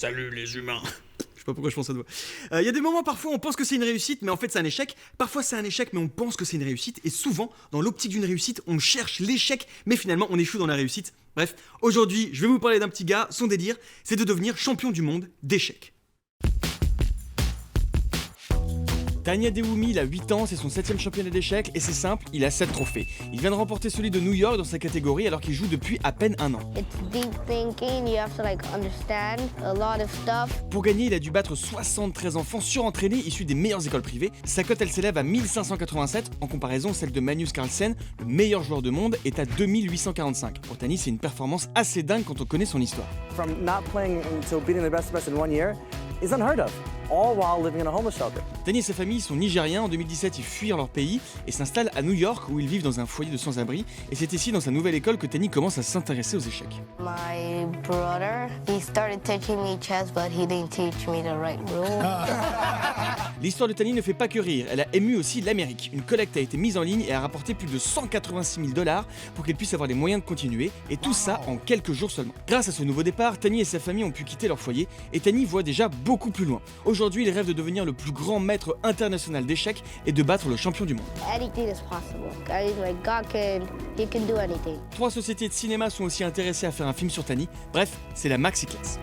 Salut les humains. Je sais pas pourquoi je pense à toi. Il y a des moments, parfois, on pense que c'est une réussite, mais en fait, c'est un échec. Parfois, c'est un échec, mais on pense que c'est une réussite. Et souvent, dans l'optique d'une réussite, on cherche l'échec, mais finalement, on échoue dans la réussite. Bref, aujourd'hui, je vais vous parler d'un petit gars. Son délire, c'est de devenir champion du monde d'échecs. Tania Dewumi, il a 8 ans, c'est son 7ème championnat d'échecs et c'est simple, il a 7 trophées. Il vient de remporter celui de New York dans sa catégorie alors qu'il joue depuis à peine un an. It's deep thinking, you have to understand a lot of stuff. Pour gagner, il a dû battre 73 enfants surentraînés issus des meilleures écoles privées. Sa cote, elle s'élève à 1587. En comparaison, celle de Magnus Carlsen, le meilleur joueur du monde, est à 2845. Pour Tani, c'est une performance assez dingue quand on connaît son histoire. From not playing until beating the best in 1 year is unheard of, all while living in a homeless shelter. Tani et sa famille sont nigériens. En 2017, ils fuient leur pays et s'installent à New York où ils vivent dans un foyer de sans-abri. Et c'est ici, dans sa nouvelle école, que Tani commence à s'intéresser aux échecs. My brother, he started teaching me chess, but he didn't teach me the right rules. L'histoire de Tani ne fait pas que rire, elle a ému aussi l'Amérique. Une collecte a été mise en ligne et a rapporté plus de 186 000 $ pour qu'elle puisse avoir les moyens de continuer, et tout ça en quelques jours seulement. Grâce à ce nouveau départ, Tani et sa famille ont pu quitter leur foyer, et Tani voit déjà beaucoup plus loin. Aujourd'hui, il rêve de devenir le plus grand maître international d'échecs et de battre le champion du monde. Anything is possible. I mean, like he can do anything. 3 sociétés de cinéma sont aussi intéressées à faire un film sur Tani. Bref, c'est la maxi classe.